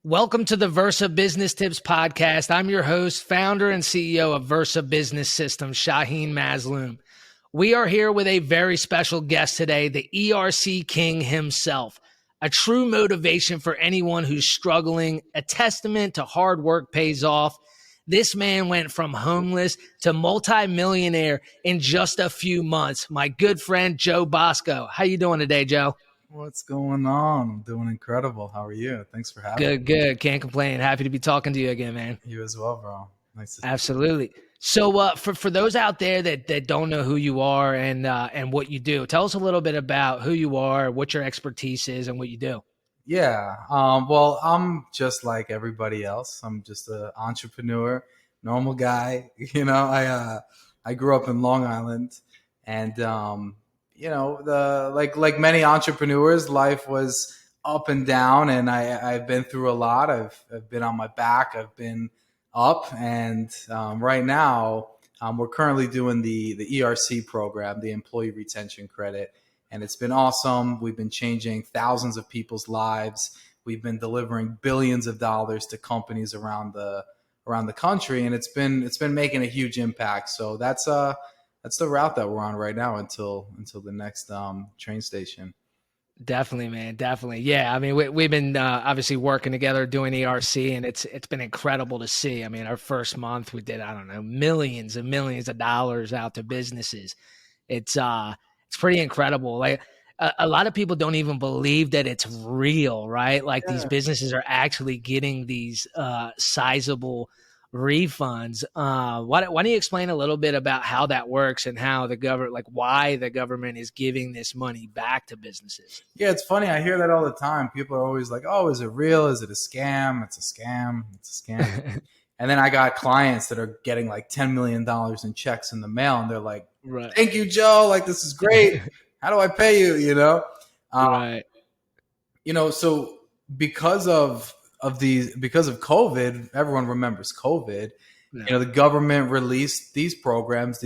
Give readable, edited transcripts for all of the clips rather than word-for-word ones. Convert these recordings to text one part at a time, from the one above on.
Welcome to the Versa Business Tips Podcast. I'm your host, founder and CEO of Versa Business Systems, Shaheen Mazloom. We are here with a very special guest today, the ERC King himself, a true motivation for anyone who's struggling, a testament to hard work pays off. This man went from homeless to multi-millionaire in just a few months. My good friend, Joe Bosco. How you doing today, Joe? What's going on? I'm doing incredible. How are you? Thanks for having me. Good. Can't complain. Happy to be talking to you again, man. You as well, bro. Nice to see you. Absolutely. So for those out there that don't know who you are and what you do, tell us a little bit about who you are, what your expertise is, and what you do. Yeah. Well, I'm just like everybody else. I'm just an entrepreneur, normal guy. I grew up in Long Island, and like many entrepreneurs, life was up and down, and I've been through a lot. I've been on my back. I've been up, and right now we're currently doing the ERC program, the Employee Retention Credit, and it's been awesome. We've been changing thousands of people's lives. We've been delivering billions of dollars to companies around the country, and it's been making a huge impact. So that's the route that we're on right now until the next train station. Definitely, man. Definitely. Yeah. I mean, we've been obviously working together doing ERC, and it's been incredible to see. I mean, our first month we did, I don't know, millions and millions of dollars out to businesses. It's pretty incredible. Like a lot of people don't even believe that it's real, right? Like these businesses are actually getting these sizable refunds. Why don't you explain a little bit about how that works and how the government, like why the government is giving this money back to businesses? Yeah, it's funny. I hear that all the time. People are always like, "Oh, is it real? Is it a scam? It's a scam. It's a scam." And then I got clients that are getting like $10 million in checks in the mail, and they're like, Right. "Thank you, Joe. Like, this is great. How do I pay you?" Right. So because of COVID, everyone remembers COVID. No. The government released these programs,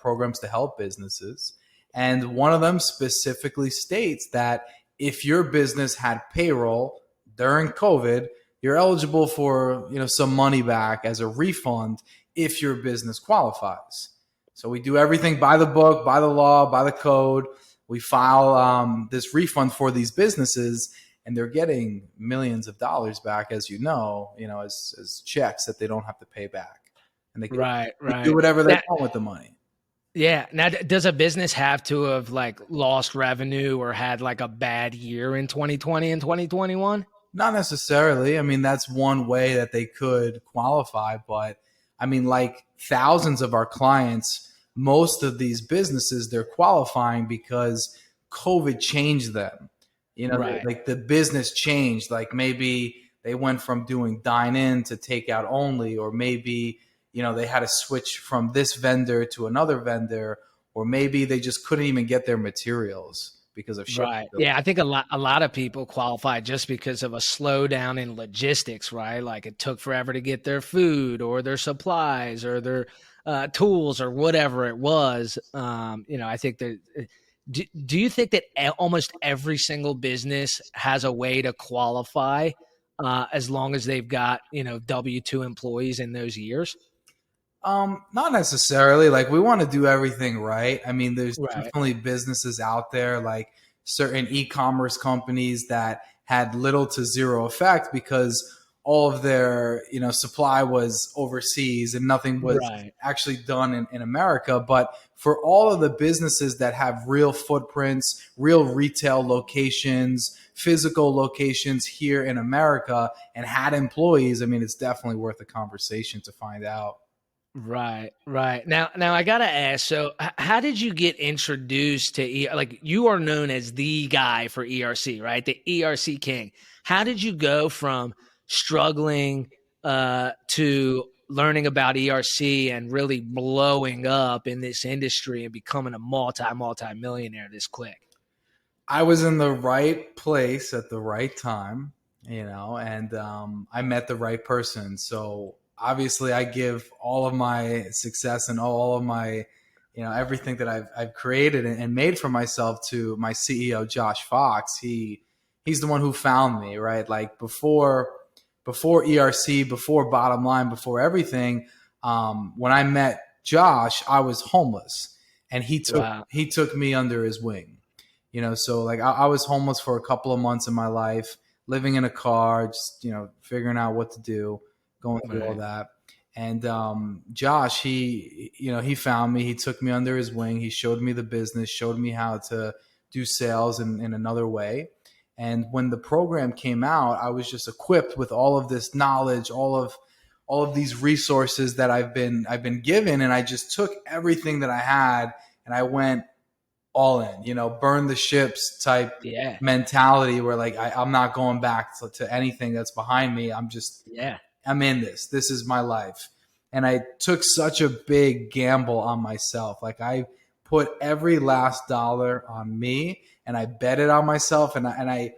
programs to help businesses. And one of them specifically states that if your business had payroll during COVID, you're eligible for, some money back as a refund if your business qualifies. So we do everything by the book, by the law, by the code. We file this refund for these businesses, and they're getting millions of dollars back, as as checks that they don't have to pay back. And they can do whatever they want with the money. Yeah. Now, does a business have to have like lost revenue or had like a bad year in 2020 and 2021? Not necessarily. I mean, that's one way that they could qualify. But I mean, like thousands of our clients, most of these businesses, they're qualifying because COVID changed them. Right. Like the business changed. Like maybe they went from doing dine-in to takeout only, or maybe they had to switch from this vendor to another vendor, or maybe they just couldn't even get their materials because of shipping. Right. Yeah, I think a lot of people qualify just because of a slowdown in logistics, right? Like it took forever to get their food or their supplies or their tools or whatever it was. I think that. Do you think that almost every single business has a way to qualify as long as they've got, W-2 employees in those years? Not necessarily. Like we want to do everything right. I mean, there's definitely businesses out there like certain e-commerce companies that had little to zero effect because all of their, supply was overseas and nothing was actually done in America. But for all of the businesses that have real footprints, real retail locations, physical locations here in America and had employees, I mean, it's definitely worth a conversation to find out. Right. Now I gotta ask. So, how did you get introduced to like you are known as the guy for ERC, right? The ERC King. How did you go from struggling to learning about ERC and really blowing up in this industry and becoming a multi-millionaire this quick? I was in the right place at the right time, and I met the right person. So obviously I give all of my success and all of my, everything that I've created and made for myself to my CEO, Josh Fox. He's the one who found me, right? Like before before ERC, before Bottom Line, before everything, when I met Josh, I was homeless, and Wow. he took me under his wing. So like I was homeless for a couple of months in my life, living in a car, just figuring out what to do, going through all Right. that. And Josh, he found me. He took me under his wing. He showed me the business, showed me how to do sales in another way. And when the program came out, I was just equipped with all of this knowledge, all of these resources that I've been given, and I just took everything that I had and I went all in, burn the ships type Yeah. mentality where like I'm not going back to anything that's behind me. Yeah. I'm in this. This is my life. And I took such a big gamble on myself. Like I put every last dollar on me and I bet it on myself. And I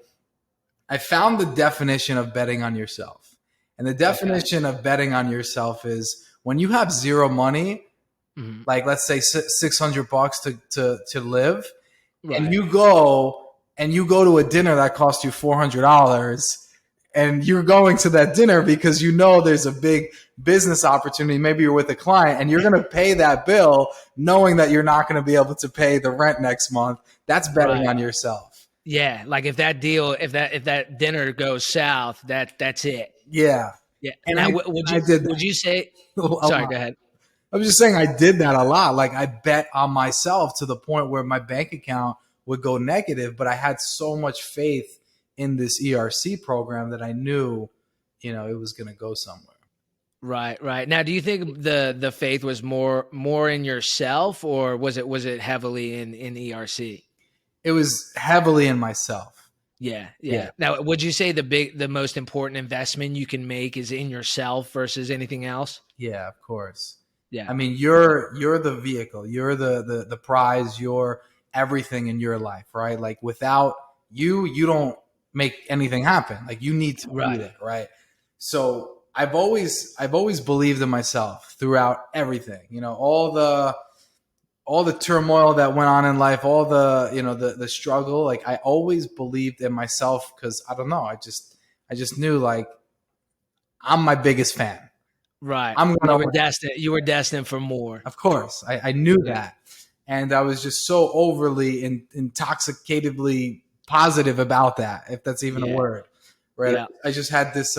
found the definition of betting on yourself. And the Okay. definition of betting on yourself is when you have zero money, Mhm. like let's say $600 to live, and Right. you go to a dinner that costs you $400, and you're going to that dinner because there's a big business opportunity. Maybe you're with a client and you're going to pay that bill knowing that you're not going to be able to pay the rent next month. That's betting Right. on yourself. Yeah. Like if that dinner goes south, that's it. Yeah. Yeah. And Now, I did would you say? that a Sorry. lot. Go ahead. I was just saying I did that a lot. Like I bet on myself to the point where my bank account would go negative, but I had so much faith in this ERC program that I knew, it was going to go somewhere. Right. Right. Now, do you think the faith was more in yourself, or was it heavily in ERC? It was heavily in myself. Yeah. Yeah. Yeah. Now, would you say the most important investment you can make is in yourself versus anything else? Yeah, of course. I Yeah. mean, you're the vehicle, you're the prize, you're everything in your life, right? Like without you, you don't make anything happen. Like you need to be Right. there, right? So I've always believed in myself throughout everything. All the turmoil that went on in life, all the the struggle. Like I always believed in myself because I don't know, I just knew like I'm my biggest fan. Right. I'm gonna You were win. destined. You were destined for more. Of course, I knew Yeah. that, and I was just so overly intoxicatedly positive about that, if that's even a Yeah. word. Right? Yeah. I just had this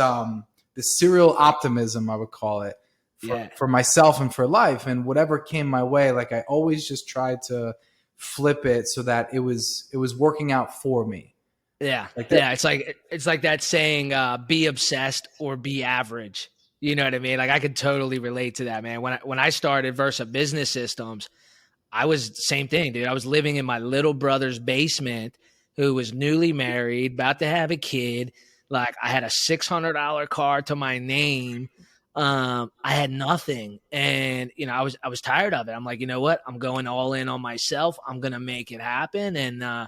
serial optimism, I would call it, Yeah. for myself and for life, and whatever came my way, like I always just tried to flip it so that it was working out for me. Yeah. Like that. Yeah. It's like that saying, be obsessed or be average. You know what I mean? Like I could totally relate to that, man. When I started Versa Business Systems, I was same thing, dude. I was living in my little brother's basement who was newly married, about to have a kid. Like I had a $600 car to my name. I had nothing. And I was tired of it. I'm like, you know what? I'm going all in on myself. I'm gonna make it happen. And I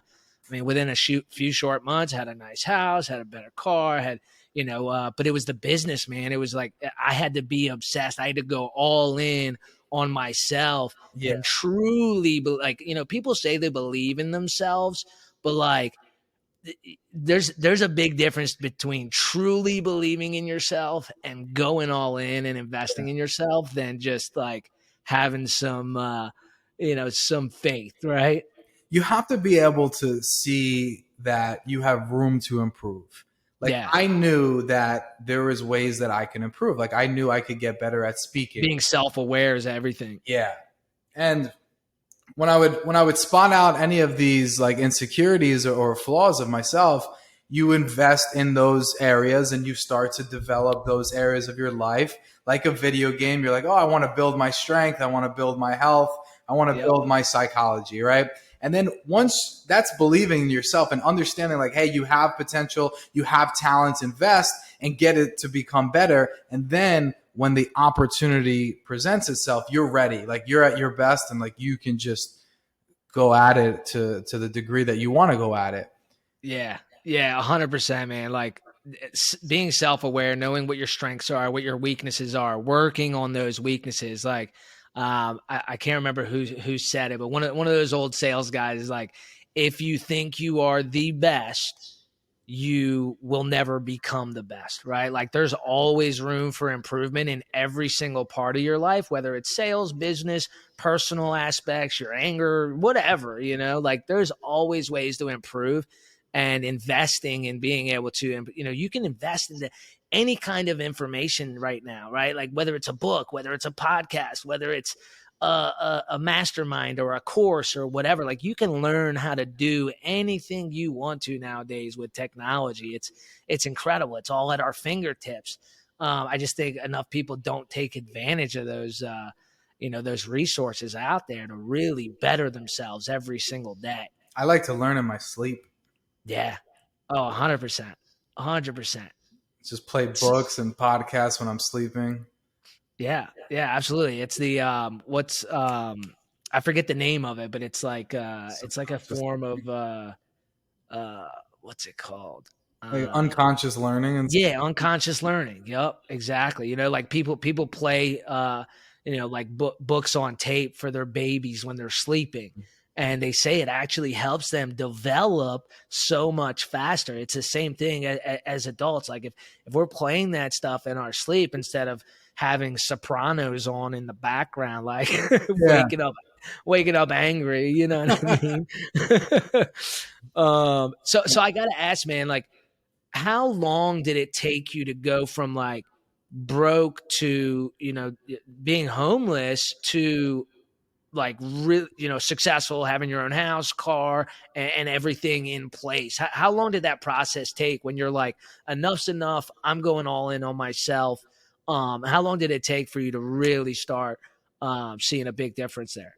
mean, within a few short months, had a nice house, had a better car, but it was the business, man. It was like I had to be obsessed. I had to go all in on myself Yeah, and truly, like, people say they believe in themselves, but like, there's a big difference between truly believing in yourself and going all in and investing in yourself than just like having some faith, right? you have to be able to see that you have room to improve. Like Yeah. I knew that there was ways that I can improve. Like I knew I could get better at speaking. Being self-aware is everything. Yeah. And when I would spot out any of these like insecurities or flaws of myself, you invest in those areas and you start to develop those areas of your life like a video game. You're like, oh, I want to build my strength, I want to build my health, I want to Yep. build my psychology, right? And then once that's believing in yourself and understanding like, hey, you have potential, you have talents, invest and get it to become better. And then when the opportunity presents itself, you're ready. Like you're at your best and like you can just go at it to the degree that you want to go at it. Yeah. Yeah. 100%, man. Like being self-aware, knowing what your strengths are, what your weaknesses are, working on those weaknesses. Like, I can't remember who said it, but one of those old sales guys is like, if you think you are the best, you will never become the best, right? Like there's always room for improvement in every single part of your life, whether it's sales, business, personal aspects, your anger, whatever, like there's always ways to improve. And investing and being able to, you can invest into any kind of information right now, right? Like whether it's a book, whether it's a podcast, whether it's a mastermind or a course or whatever. Like you can learn how to do anything you want to nowadays with technology. It's incredible. It's all at our fingertips. I just think enough people don't take advantage of those those resources out there to really better themselves every single day. I like to learn in my sleep. Yeah. Oh, 100%. 100%. Just play books and podcasts when I'm sleeping. Yeah, yeah, absolutely. It's the I forget the name of it, but it's like a form of what's it called? Like unconscious learning and Yeah, unconscious learning. Yep, exactly. Like people play like books on tape for their babies when they're sleeping. And they say it actually helps them develop so much faster. It's the same thing as adults. Like if we're playing that stuff in our sleep instead of having Sopranos on in the background, like waking up angry, you know what I mean? So I gotta ask, man, like how long did it take you to go from like broke to, being homeless to like really, successful, having your own house, car, and everything in place? How long did that process take when you're like, enough's enough, I'm going all in on myself? How long did it take for you to really start seeing a big difference there?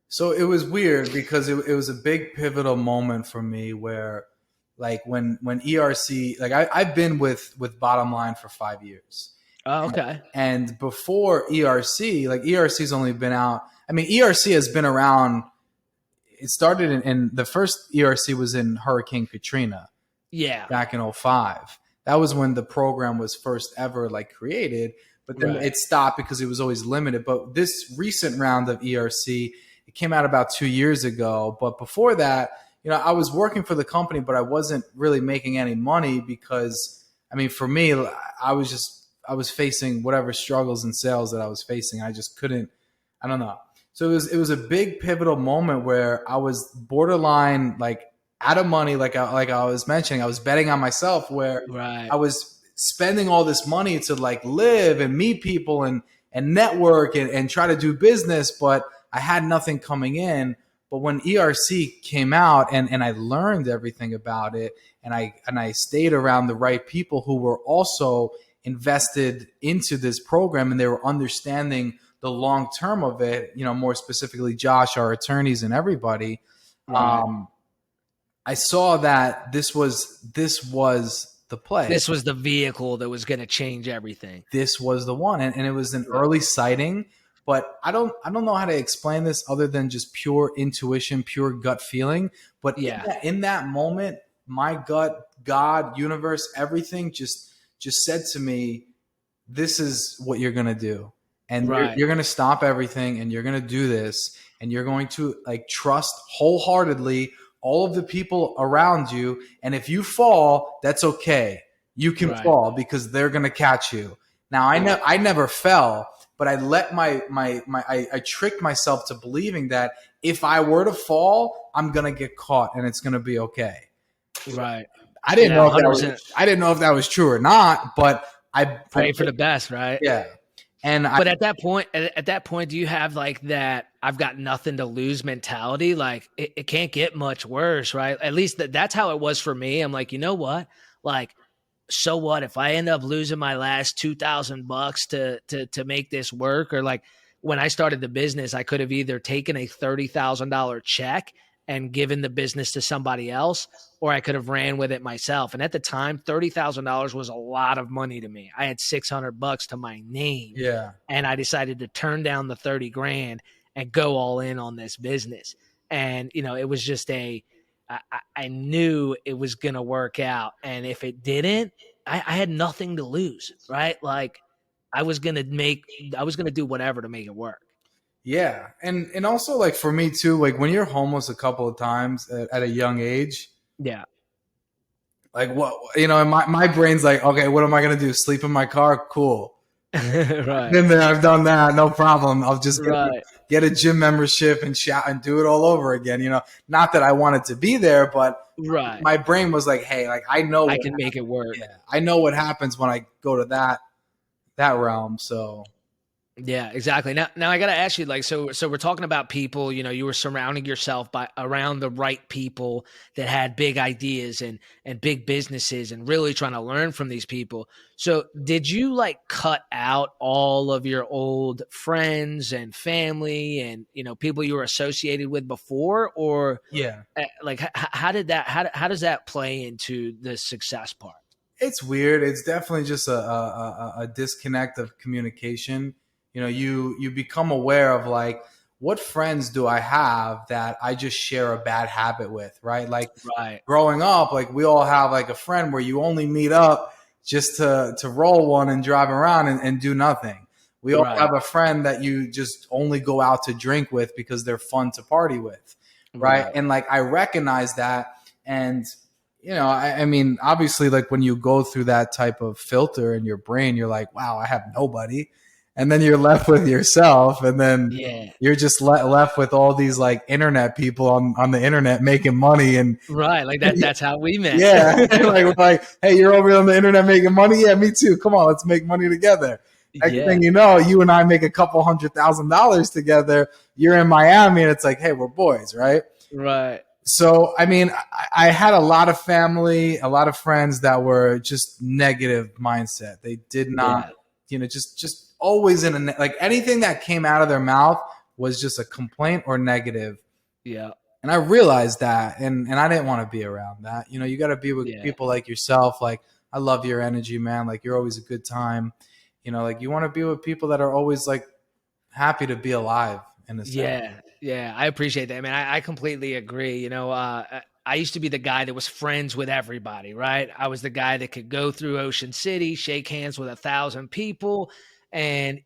So it was weird because it was a big pivotal moment for me where like when ERC, like I've been with Bottom Line for 5 years. Oh, okay. And before ERC, like ERC's only been out. I mean, ERC has been around. It started in the first ERC was in Hurricane Katrina. Yeah. Back in '05. That was when the program was first ever like created, but then it stopped because it was always limited. But this recent round of ERC, it came out about 2 years ago. But before that, I was working for the company, but I wasn't really making any money because, I mean, for me, I was facing whatever struggles in sales that I was facing. I just couldn't, I don't know. So it was a big pivotal moment where I was borderline like out of money, like I was mentioning. I was betting on myself where I was spending all this money to like live and meet people and network and try to do business, but I had nothing coming in. But when ERC came out and I learned everything about it and I stayed around the right people who were also invested into this program and they were understanding the long term of it, more specifically Josh, our attorneys and everybody, I saw that this was the play. This was the vehicle that was going to change everything. This was the one. And it was an early sighting, but I don't know how to explain this other than just pure intuition, pure gut feeling. But in that moment, my gut, God, universe, everything just said to me, this is what you're going to do. And you're going to stop everything and you're going to do this. And you're going to like trust wholeheartedly all of the people around you. And if you fall, that's okay. You can fall because they're going to catch you. Now, I never fell, but I let I tricked myself to believing that if I were to fall, I'm going to get caught and it's going to be okay. Right. I didn't know if that was true or not, but I pray for the best, right? Yeah. But at that point, do you have like that I've got nothing to lose mentality? Like it can't get much worse, right? At least that's how it was for me. I'm like, you know what? Like, so what if I end up losing my last $2,000 to make this work? Or like when I started the business, I could have either taken a $30,000 check and given the business to somebody else, or I could have ran with it myself. And at the time, $30,000 was a lot of money to me. I had $600 to my name. Yeah. And I decided to turn down the 30 grand and go all in on this business. And, it was just I knew it was going to work out. And if it didn't, I had nothing to lose, right? Like I was going to do whatever to make it work. Yeah. And also like for me too, like when you're homeless a couple of times at a young age, Like what, and my brain's like, okay, what am I going to do? Sleep in my car? Cool. Right. Been there, I've done that. No problem. I'll just Right. get a gym membership and shout and do it all over again. Not that I wanted to be there, but Right. my brain was like, hey, like I know I what can make it work. yeah, I know what happens when I go to that realm. So Yeah, exactly. Now I got to ask you, like, so we're talking about people. You were surrounding yourself by around the right people that had big ideas and big businesses, and really trying to learn from these people. So, did you like cut out all of your old friends and family and people you were associated with before, or yeah, like how did that how does that play into the success part? it's weird. It's definitely just a disconnect of communication. You become aware of like, what friends do I have that I just share a bad habit with, right? Like Right. growing up, like we all have like a friend where you only meet up just to roll one and drive around and do nothing. We all Right. have a friend that you just only go out to drink with because they're fun to party with, right? Right. And like I recognize that, and I mean, obviously, like when you go through that type of filter in your brain, you're like, wow, I have nobody. And then you're left with yourself. And then Yeah. you're just left with all these like internet people on the internet making money. And Right. Like that's how we met. yeah, like we're like, hey, you're over on the internet making money. Yeah, me too. Come on, let's make money together. Next Yeah. thing you know, you and I make a couple $100,000 together. You're in Miami, and it's like, hey, we're boys, right? Right. So, I mean, I had a lot of family, a lot of friends that were just negative mindset. They did not, Yeah. just always like anything that came out of their mouth was just a complaint or negative. Yeah. And I realized that, and I didn't want to be around that. You got to be with Yeah. people like yourself. Like, I love your energy, man. Like, you're always a good time. Like you want to be with people that are always like happy to be alive in a sense. Yeah. Yeah. I appreciate that. I mean, I completely agree. I used to be the guy that was friends with everybody, right? I was the guy that could go through Ocean City, shake hands with 1,000 people. And,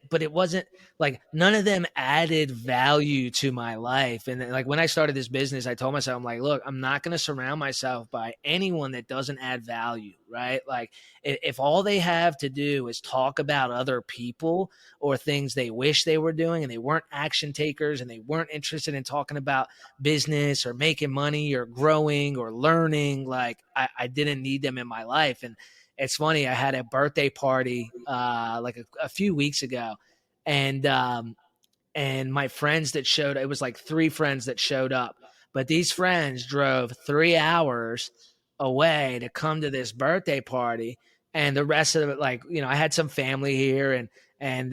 but it wasn't like none of them added value to my life. And then, like when I started this business, I told myself, I'm like, look, I'm not going to surround myself by anyone that doesn't add value, right? Like if all they have to do is talk about other people or things they wish they were doing and they weren't action takers and they weren't interested in talking about business or making money or growing or learning, like I didn't need them in my life. And it's funny, I had a birthday party like a few weeks ago, and my friends that showed, it was like 3 friends that showed up, but these friends drove 3 hours away to come to this birthday party. And the rest of it, like, I had some family here and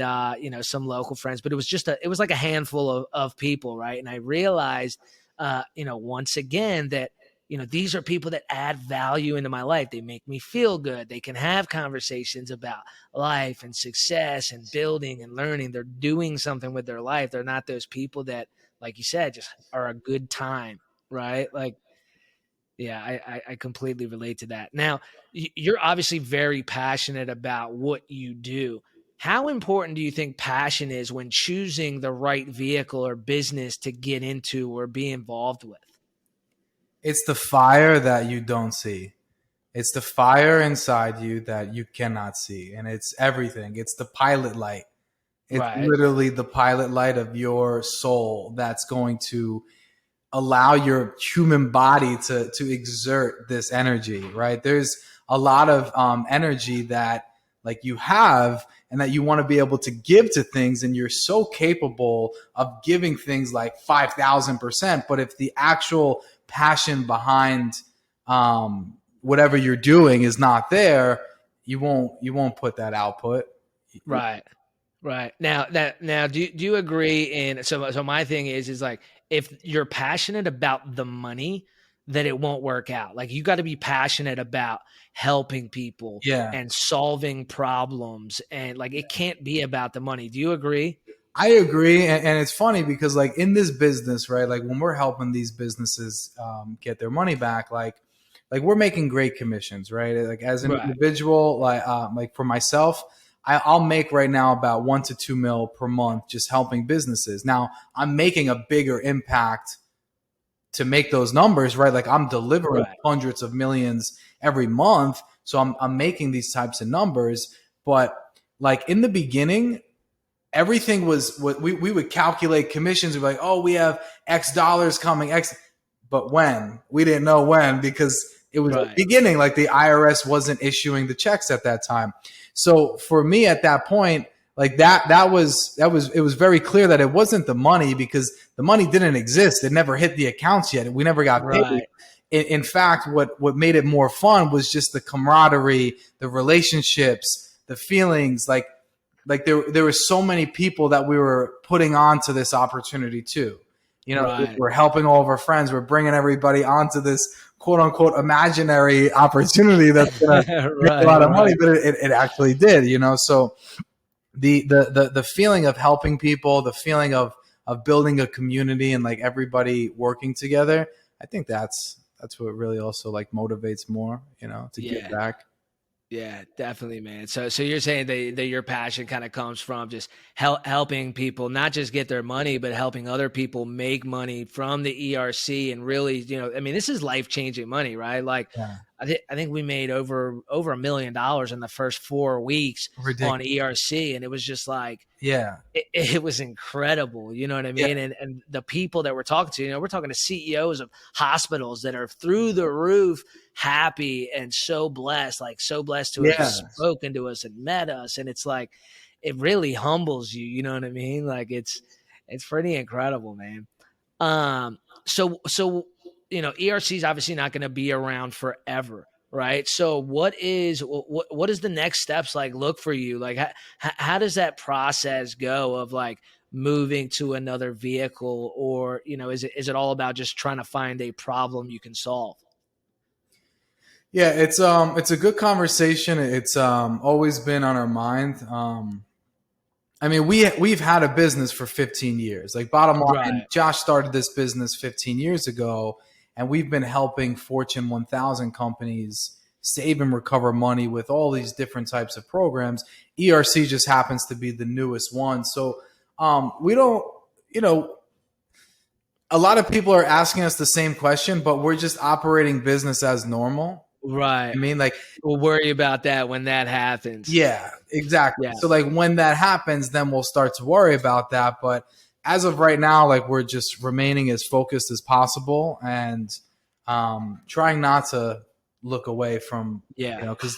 some local friends, but it was like a handful of people. Right. And I realized, once again that, these are people that add value into my life. They make me feel good. They can have conversations about life and success and building and learning. They're doing something with their life. They're not those people that, like you said, just are a good time, right? Like, yeah, I completely relate to that. Now, you're obviously very passionate about what you do. How important do you think passion is when choosing the right vehicle or business to get into or be involved with? It's the fire that you don't see. It's the fire inside you that you cannot see. And it's everything. It's the pilot light. It's Right. literally the pilot light of your soul that's going to allow your human body to exert this energy, right? There's a lot of energy that like you have and that you want to be able to give to things, and you're so capable of giving things like 5,000%. But if the actual passion behind whatever you're doing is not there, you won't put that output. Right. Right. Now do you agree in so my thing is like if you're passionate about the money, that it won't work out. Like you got to be passionate about helping people Yeah. and solving problems, and like it can't be about the money. Do you agree? I agree, and it's funny because like in this business, right? Like when we're helping these businesses get their money back, like we're making great commissions, right? Like as an Right. individual, like for myself, I'll make right now about 1 to 2 mil per month just helping businesses. Now I'm making a bigger impact to make those numbers, right? Like I'm delivering Right. hundreds of millions every month. So I'm making these types of numbers. But like in the beginning, everything was what we would calculate commissions. We'd be like, oh, we have X dollars coming, X. But when? We didn't know when, because it was the Right. beginning. Like the IRS wasn't issuing the checks at that time. So for me at that point, like that was it was very clear that it wasn't the money, because the money didn't exist. It never hit the accounts yet. We never got paid. Right. In fact, what made it more fun was just the camaraderie, the relationships, the feelings. Like there were so many people that we were putting onto this opportunity too. You know, Right. we're helping all of our friends. We're bringing everybody onto this quote unquote imaginary opportunity that's going to make a lot of money, but it actually did, you know? So the feeling of helping people, the feeling of building a community and like everybody working together, I think that's what really also like motivates more, you know, to give Yeah. back. Yeah, definitely, man. So you're saying that your passion kind of comes from just helping people not just get their money, but helping other people make money from the ERC, and really, I mean, this is life-changing money, right? Like Yeah. I think we made over $1 million in the first 4 weeks Ridiculous. on ERC, and it was just like Yeah. it was incredible. You know what I Yeah. mean? And the people that we're talking to, we're talking to CEOs of hospitals that are through the roof happy and so blessed, like so blessed to have spoken to us and met us. And it's like, it really humbles you. You know what I mean? Like it's pretty incredible, man. So ERC is obviously not going to be around forever, right? So what is the next steps like look for you? Like how does that process go of like moving to another vehicle, or is it all about just trying to find a problem you can solve? Yeah, it's a good conversation. It's always been on our mind. I mean, we've had a business for 15 years. Like bottom line, Right. Josh started this business 15 years ago, and we've been helping Fortune 1000 companies save and recover money with all these different types of programs. ERC just happens to be the newest one. So we don't, a lot of people are asking us the same question, but we're just operating business as normal. Right. I mean, like, We'll worry about that when that happens. yeah, exactly. Yeah. So like when that happens, then we'll start to worry about that. But as of right now, like we're just remaining as focused as possible and trying not to look away from, because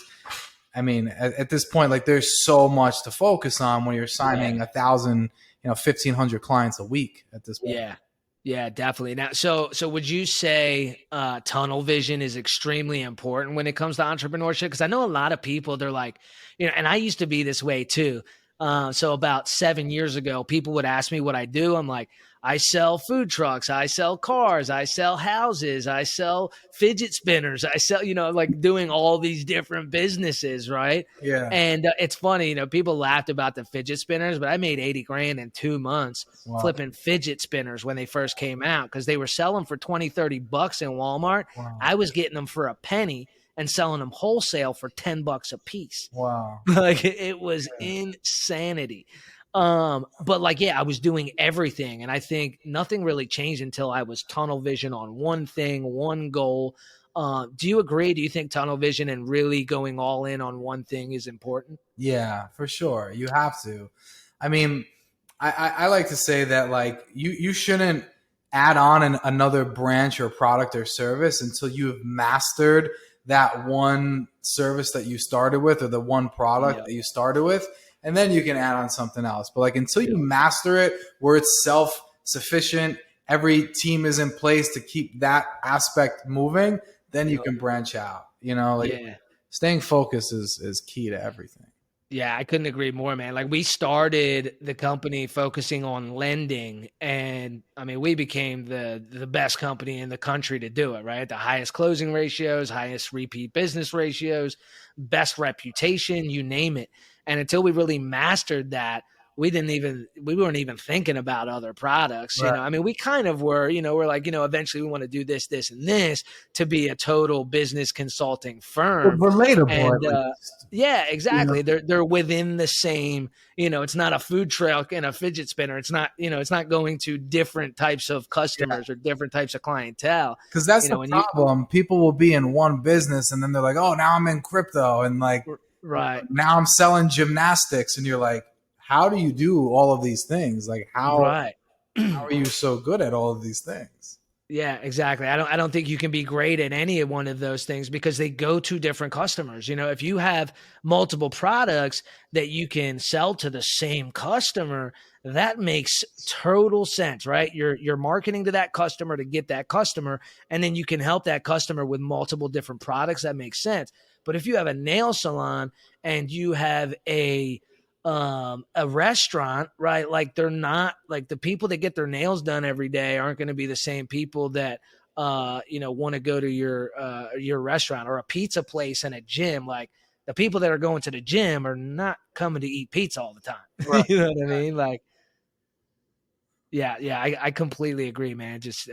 I mean, at this point, like there's so much to focus on when you're signing 1,000, 1,500 clients a week at this point. Yeah. Yeah, definitely. Now, so would you say tunnel vision is extremely important when it comes to entrepreneurship? Because I know a lot of people, they're like, and I used to be this way too. So about 7 years ago, people would ask me what I do. I'm like, I sell food trucks, I sell cars, I sell houses, I sell fidget spinners, I sell, like doing all these different businesses, right? Yeah. And it's funny, people laughed about the fidget spinners, but I made 80 grand in 2 months flipping fidget spinners when they first came out, because they were selling for 20, 30 bucks in Walmart. Wow. I was getting them for a penny and selling them wholesale for 10 bucks a piece. Wow. Like it was insanity. But like, yeah, I was doing everything. And I think nothing really changed until I was tunnel vision on one thing, one goal. Do you agree? Do you think tunnel vision and really going all in on one thing is important? Yeah, for sure. You have to. I mean, I like to say that like you shouldn't add on another branch or product or service until you've mastered that one service that you started with, or the one product that you started with, and then you can add on something else. But like until you master it, where it's self-sufficient, every team is in place to keep that aspect moving, then you can branch out. Staying focused is key to everything. Yeah, I couldn't agree more, man. Like we started the company focusing on lending, and I mean, we became the best company in the country to do it, right? The highest closing ratios, highest repeat business ratios, best reputation, you name it. And until we really mastered that, we weren't even thinking about other products. Right. I mean, we kind of were, we're like, eventually we want to do this and this to be a total business consulting But firm. relatable at And least. yeah, You know? exactly. They're within the same, it's not a food truck and a fidget spinner. It's not, it's not going to different types of Yeah. customers or different types of clientele. Because that's the When you problem. People will be in one business and then they're like, oh, now I'm in crypto. And like, right, now I'm selling gymnastics. And you're like, how do you do all of these things? Like, right. how are you so good at all of these things? Yeah, exactly. I don't think you can be great at any one of those things because they go to different customers. If you have multiple products that you can sell to the same customer, that makes total sense, right? You're marketing to that customer to get that customer, and then you can help that customer with multiple different products. That makes sense. But if you have a nail salon and you have a restaurant, right? Like they're not like the people that get their nails done every day aren't going to be the same people that want to go to your restaurant, or a pizza place and a gym. Like the people that are going to the gym are not coming to eat pizza all the time. Right. You know what I mean? Like, yeah, I completely agree, man. Just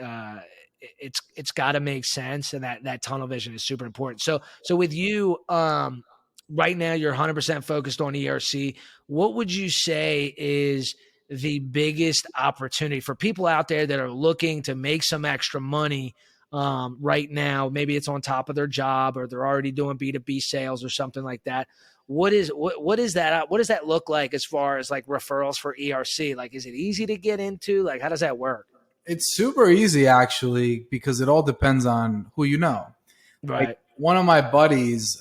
it's got to make sense, and that tunnel vision is super important. So with you, right now you're 100% focused on ERC. What would you say is the biggest opportunity for people out there that are looking to make some extra money right now? Maybe it's on top of their job, or they're already doing B2B sales or something like that. What is that? What does that look like as far as like referrals for ERC? Like, is it easy to get into? Like, how does that work? It's super easy actually, because it all depends on who you know. Like Right. one of my buddies,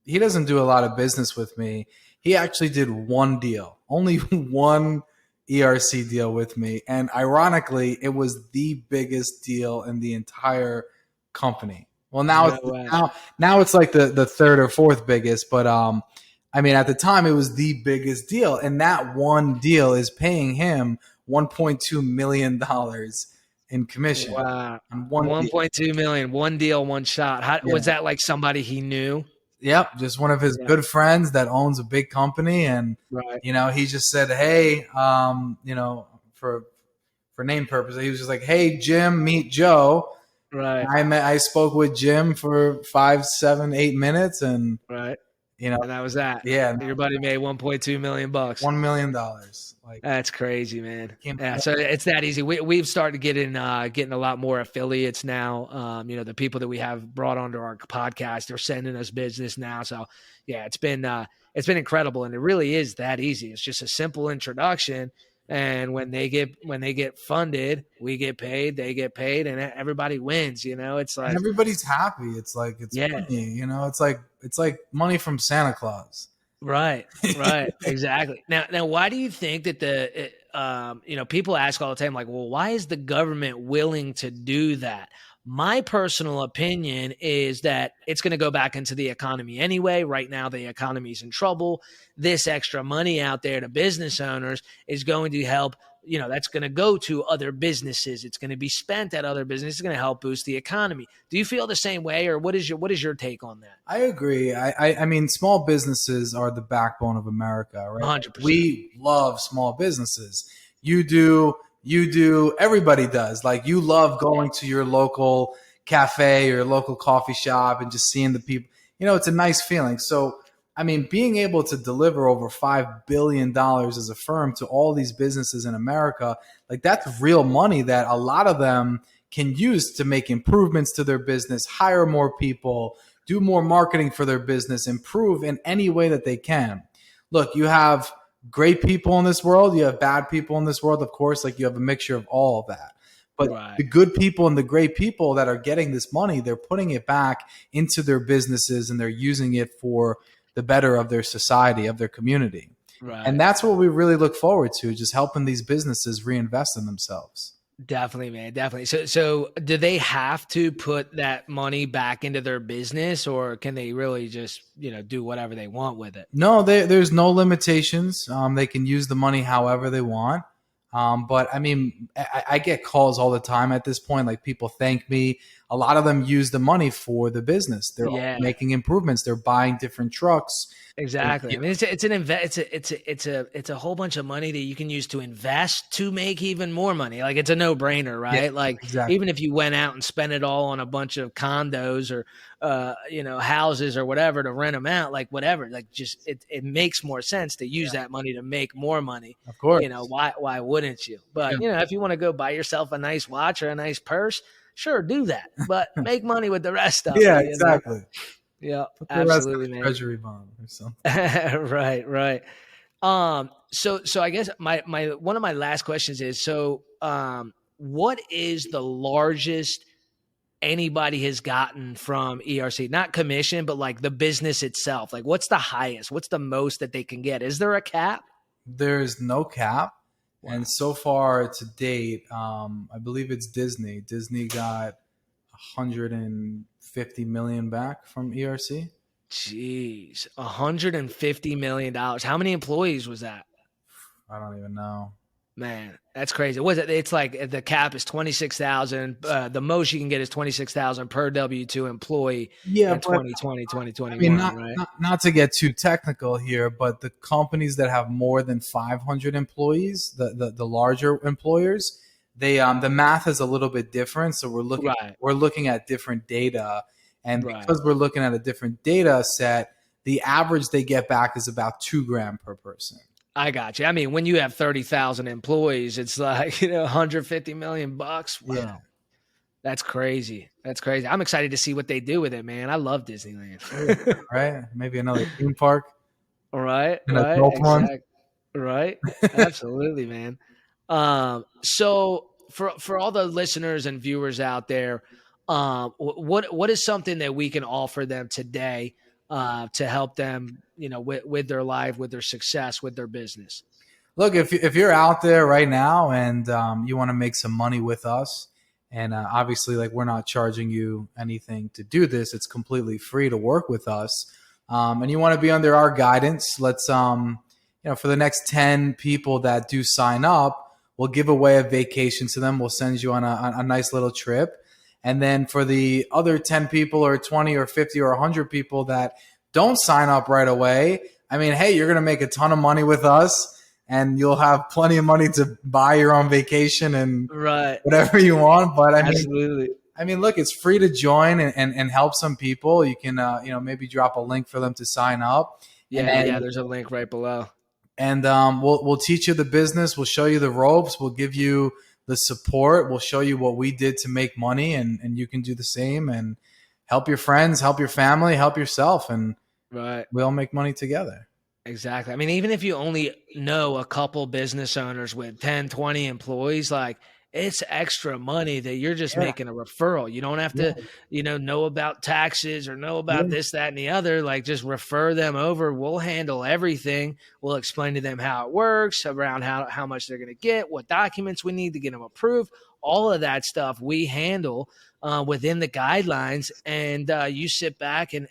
he doesn't do a lot of business with me. He actually did one deal, only one ERC deal with me. And ironically, it was the biggest deal in the entire company. Well, No way. now it's like the third or fourth biggest, but I mean at the time it was the biggest deal, and that one deal is paying him $1.2 million in commission. Wow. On one deal. 1.2 million, one deal, one shot. How, Yeah. was that like somebody he knew? Yep, just one of his Yeah. good friends that owns a big company, and Right. he just said, "Hey, for name purposes, he was just like, "Hey, Jim, meet Joe." Right. I spoke with Jim for 5, 7, 8 minutes, and Right. you know, And that was that. yeah, Your buddy made 1.2 million bucks. $1 million. Like, That's crazy, man. came, Yeah, so it's that easy. We've started getting a lot more affiliates now. The people that we have brought onto our podcast, they're sending us business now. So yeah, it's been incredible, and it really is that easy. It's just a simple introduction, and when they get funded, we get paid, they get paid, and everybody wins. It's and like, everybody's happy. It's like it's yeah. money, it's like money from Santa Claus. Right, right, exactly. Now, why do you think that people ask all the time, like, well, why is the government willing to do that? My personal opinion is that it's going to go back into the economy anyway. Right now, the economy's in trouble. This extra money out there to business owners is going to help. That's going to go to other businesses. It's going to be spent at other businesses. It's going to help boost the economy. Do you feel the same way, or what is your take on that? I agree. I mean, small businesses are the backbone of America, right? 100%. We love small businesses. You do, everybody does. Like, you love going to your local cafe or your local coffee shop and just seeing the people. It's a nice feeling. So, I mean, being able to deliver over $5 billion as a firm to all these businesses in America, like, that's real money that a lot of them can use to make improvements to their business, hire more people, do more marketing for their business, improve in any way that they can. Look, you have great people in this world. You have bad people in this world, of course. Like, you have a mixture of all of that. But Right. the good people and the great people that are getting this money, they're putting it back into their businesses, and they're using it for the better of their society, of their community. Right. And that's what we really look forward to, just helping these businesses reinvest in themselves. Definitely, man. Definitely. So do they have to put that money back into their business, or can they really just, do whatever they want with it? No, there's no limitations. They can use the money however they want. But I mean, I get calls all the time at this point. Like, people thank me. a lot of them use the money for the business. They're all Yeah. making improvements. They're buying different trucks. Exactly. I mean, it's a whole bunch of money that you can use to invest to make even more money. Like it's a no brainer, Yeah, right? Like exactly. even if you went out and spent it all on a bunch of condos or houses or whatever to rent them out, like whatever, like just it makes more sense to use that money to make more money. Of course. Why wouldn't you? But Yeah. if you want to go buy yourself a nice watch or a nice purse, sure, do that. But make money with the rest of Yeah, it. exactly. Yeah, Put the rest in absolutely, a man. treasury bond or something. Right, right. So I guess my one of my last questions is what is the largest anybody has gotten from ERC? Not commission, but like the business itself. Like what's the highest? What's the most that they can get? Is there a cap? There's no cap. Wow. And so far to date, I believe it's Disney. Disney got 150 million back from ERC. Jeez, $150 million. How many employees was that? I don't even know. Man, that's crazy. Was it? It's like the cap is 26,000. The most you can get is 26,000 per W-2 employee Yeah, in but 2020, I mean, 2021, right? not to get too technical here, but the companies that have more than 500 employees, the larger employers, they the math is a little bit different. So Right, we're looking at different data, and right. because we're looking at a different data set, the average they get back is about $2,000 per person. I got you. I mean, when you have 30,000 employees, it's like, 150 million bucks. Wow. Yeah, That's crazy. That's crazy. I'm excited to see what they do with it, man. I love Disneyland. right. Maybe another theme park, Right, an right, adult one. exactly. Right. Absolutely, man. So for all the listeners and viewers out there, what is something that we can offer them today to help them, with their life, with their success, with their business? Look, if you're out there right now and you want to make some money with us, and obviously, like we're not charging you anything to do this, it's completely free to work with us. And you want to be under our guidance, let's for the next 10 people that do sign up, we'll give away a vacation to them. We'll send you on a nice little trip. And then for the other 10 people or 20 or 50 or 100 people that don't sign up right away, I mean, hey, you're going to make a ton of money with us and you'll have plenty of money to buy your own vacation and Right. whatever you want. But Absolutely. look, it's free to join and help some people. You can, maybe drop a link for them to sign up. Yeah. There's a link right below. And we'll teach you the business. We'll show you the ropes. We'll give you the support. We'll show you what we did to make money, and you can do the same and help your friends, help your family, help yourself, and Right. we all make money together. Exactly. I mean, even if you only know a couple business owners with 10, 20 employees, like it's extra money that you're just making a referral. You don't have to, know about taxes or know about this, that, and the other. Like just refer them over. We'll handle everything. We'll explain to them how it works, around how much they're going to get, what documents we need to get them approved. All of that stuff we handle within the guidelines, and you sit back and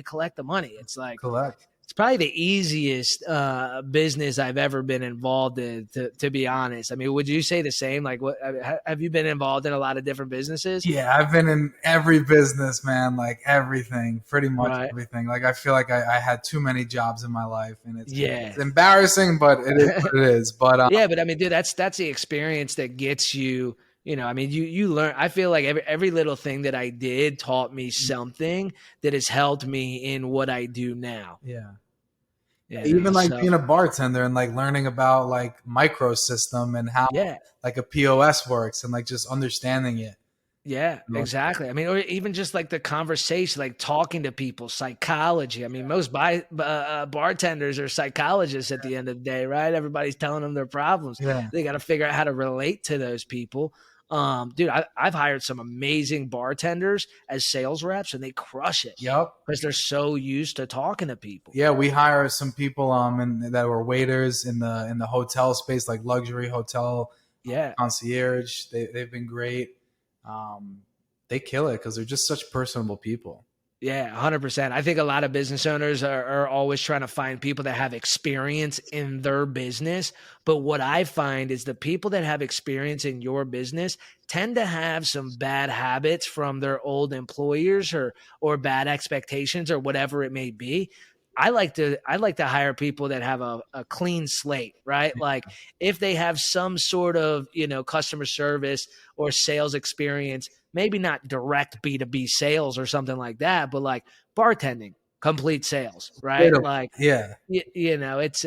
collect the money. It's like, Correct. it's probably the easiest business I've ever been involved in, to be honest. I mean, would you say the same? Like, what have you been involved in a lot of different businesses? Yeah, I've been in every business, man, like everything, pretty much Right. everything. Like I feel like I had too many jobs in my life, and it's Yeah. embarrassing, but it is what it is. But Yeah, but I mean, dude, that's the experience that gets you. I mean, you learn. I feel like every little thing that I did taught me something that has helped me in what I do now. yeah. So, Even like being a bartender and like learning about like microsystem and how yeah. like a POS works and like just understanding it. Yeah, exactly. I mean, or even just like the conversation, like talking to people, psychology. I mean, most bartenders are psychologists at the end of the day, right? Everybody's telling them their problems. Yeah. They got to figure out how to relate to those people. Dude, I've hired some amazing bartenders as sales reps, and they crush it. Yep. Because they're so used to talking to people. Yeah, we hire some people that were waiters in the hotel space, like luxury hotel concierge. They've been great. They kill it because they're just such personable people. Yeah, 100%. I think a lot of business owners are always trying to find people that have experience in their business. But what I find is the people that have experience in your business tend to have some bad habits from their old employers or bad expectations or whatever it may be. I like to hire people that have a clean slate, right? Like if they have some sort of, customer service or sales experience, maybe not direct B2B sales or something like that, but like bartending, complete sales, right? Like, Yeah. it's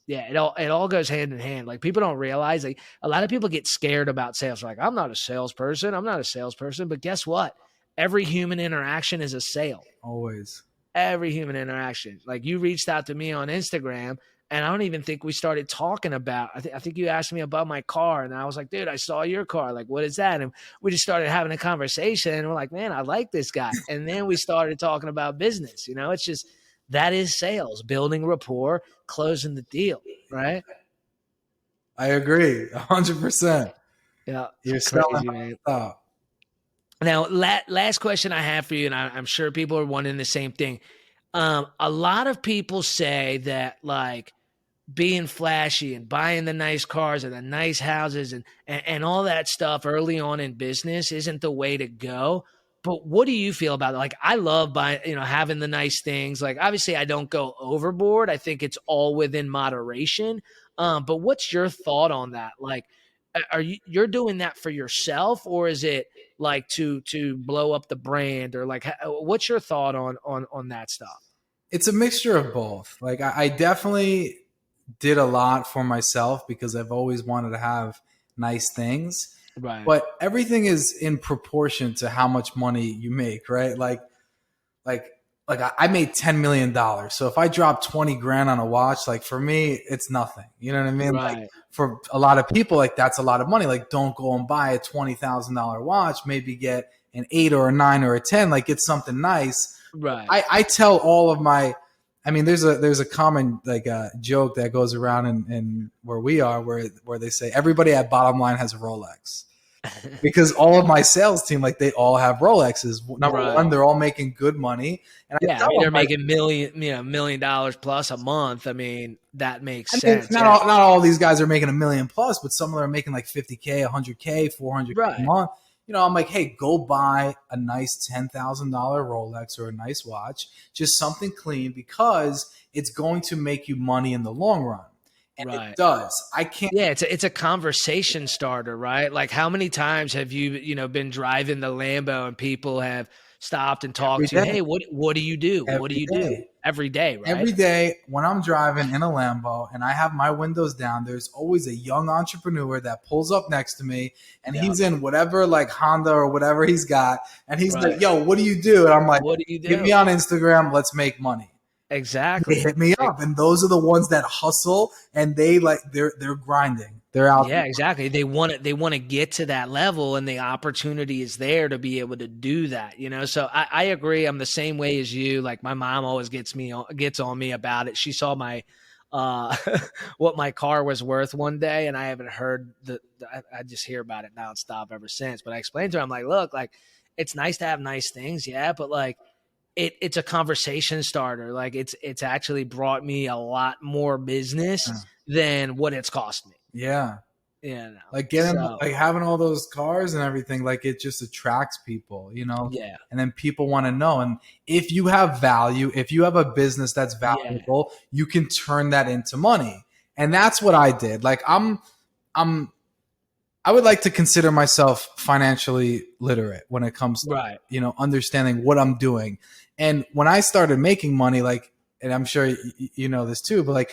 yeah, it all goes hand in hand. Like people don't realize, like a lot of people get scared about sales. Like I'm not a salesperson. I'm not a salesperson, but guess what? Every human interaction is a sale. Always. Every human interaction. Like you reached out to me on Instagram, and I don't even think we started talking about. I think you asked me about my car, and I was like, "Dude, I saw your car. Like, what is that?" And we just started having a conversation, and we're like, "Man, I like this guy." And then we started talking about business. It's just that is sales, building rapport, closing the deal, right? I agree, 100%. Yeah, You're it's selling crazy, man. stuff. Now, last question I have for you, and I'm sure people are wondering the same thing. A lot of people say that like being flashy and buying the nice cars and the nice houses and all that stuff early on in business isn't the way to go. But what do you feel about it? Like, I love buying, having the nice things. Like, obviously, I don't go overboard. I think it's all within moderation. But what's your thought on that? Like, you're doing that for yourself, or is it like to blow up the brand, or like what's your thought on that stuff? It's a mixture of both. Like I definitely did a lot for myself because I've always wanted to have nice things. Right. But everything is in proportion to how much money you make, right? Like I made $10 million. So if I drop 20 grand on a watch, like for me, it's nothing. You know what I mean? Like Right. for a lot of people, like that's a lot of money. Like don't go and buy a $20,000 watch. Maybe get an 8 or a 9 or a 10. Like get something nice. Right. I tell all of my, I mean, there's a common like joke that goes around in where we are, where they say everybody at Bottom Line has a Rolex. Because all of my sales team, like they all have Rolexes. Number Right. one, they're all making good money, and I Yeah, I tell mean, they're them, like, making $1 million plus a month. I mean, that makes I mean, sense. Yeah. not all these guys are making $1 million plus, but some of them are making like 50K, 100K, 400K a Right. month. I'm like, hey, go buy a nice $10,000 Rolex or a nice watch, just something clean, because it's going to make you money in the long run, and it Right. does. I can't. Yeah, it's a conversation starter, right? Like how many times have you been driving the Lambo and people have stopped and Every talked to you, day, "Hey, what do you do? What do every you do?" day. Every day, right? Every day when I'm driving in a Lambo and I have my windows down, there's always a young entrepreneur that pulls up next to me, and Yeah. he's in whatever like Honda or whatever he's got. And he's Right. like, yo, what do you do? And I'm like, What do you get me do? on Instagram. Let's make money. They Exactly. hit me up. And those are the ones that hustle, and they're grinding. They're out Yeah, there. exactly. They want to get to that level, and the opportunity is there to be able to do that. So I agree. I'm the same way as you. Like my mom always gets on me about it. She saw my uh what my car was worth one day, and I haven't heard I just hear about it nonstop ever since. But I explained to her, I'm like, look, like it's nice to have nice things, yeah, but like it's a conversation starter. Like it's actually brought me a lot more business Yeah. than what it's cost me. Yeah. Yeah, no. Like getting So like having all those cars and everything, like it just attracts people. yeah, And then people want to know. And if you have value, if you have a business that's yeah, valuable, you can turn that into money. And that's what I did. Like I'm I would like to consider myself financially literate when it comes to, right, understanding what I'm doing. And when I started making money, like, and I'm sure you know this too, but like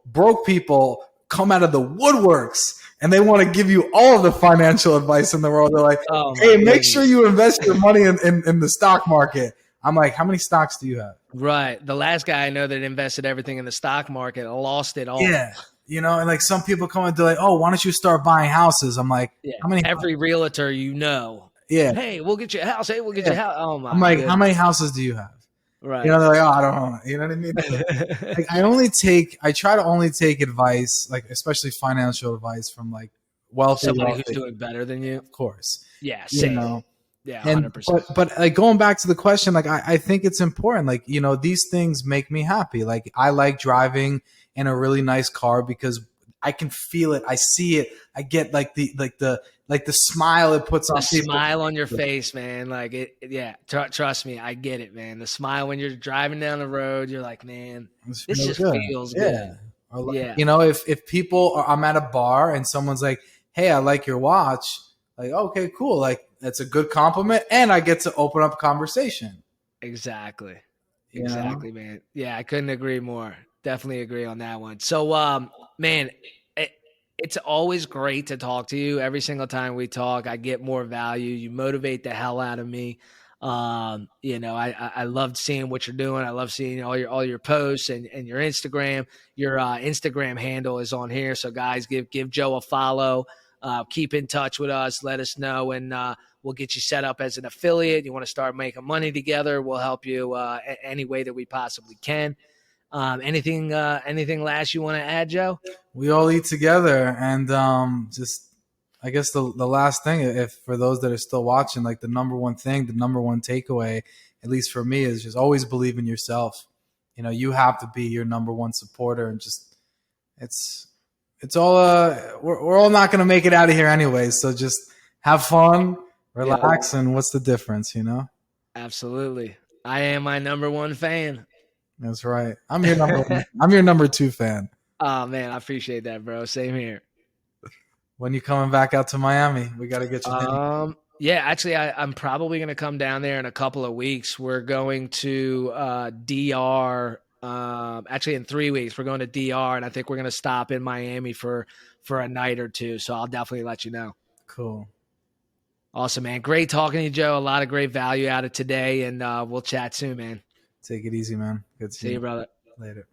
broke people come out of the woodworks and they want to give you all of the financial advice in the world. They're like, oh my hey, make sure goodness, you invest your money in the stock market. I'm like, how many stocks do you have? right. The last guy I know that invested everything in the stock market lost it all. Yeah. And like some people come and they're like, oh, why don't you start buying houses? I'm like, Yeah, how many? every realtor, Yeah. hey, we'll get you a house. Hey, we'll get you a Yeah. house. Oh I'm my like, how many goodness, houses do you have? right. They're like, oh, I don't know. You know what I mean? Like, I try to only take advice, like especially financial advice from like wealthy, Somebody who's doing better than you. of course. Yeah, You same. know, Yeah, And 100%. but like going back to the question, like I think it's important. Like, you know, these things make me happy. Like I like driving in a really nice car because I can feel it. I see it. I get like the smile it puts The on people. smile on your face, man. Like yeah. Trust me, I get it, man. The smile when you're driving down the road, you're like, man, It this feels just good. feels Yeah. good. Or like, Yeah, you know, if people are, I'm at a bar and someone's like, "Hey, I like your watch." Like, okay, cool. Like that's a good compliment, and I get to open up conversation. exactly. You know. Exactly, man. Yeah, I couldn't agree more. Definitely agree on that one. So, man, it, it's always great to talk to you. Every single time we talk, I get more value. You motivate the hell out of me. I loved seeing what you're doing. I love seeing all your posts and your Instagram. Your Instagram handle is on here. So guys, give Joe a follow. Keep in touch with us. Let us know, and we'll get you set up as an affiliate. You want to start making money together? We'll help you any way that we possibly can. Anything last you want to add, Joe? We all eat together, and just I guess the last thing, if for those that are still watching, like the number one thing, the number one takeaway, at least for me, is just always believe in yourself. You know, you have to be your number one supporter, and just it's it's all we're all not going to make it out of here anyways, so just have fun, Yeah, relax, and what's the difference, you know? absolutely. I am my number one fan. That's right. I'm your number one, I'm your number two fan. Oh man, I appreciate that, bro. Same here. When you coming back out to Miami, we got to get you down. Yeah, actually, I'm probably going to come down there in a couple of weeks. We're going to DR. Actually, in 3 weeks, we're going to DR, and I think we're going to stop in Miami for a night or two. So I'll definitely let you know. Cool. Awesome, man. Great talking to you, Joe. A lot of great value out of today, and we'll chat soon, man. Take it easy, man. Good See seeing you, you. brother. Later.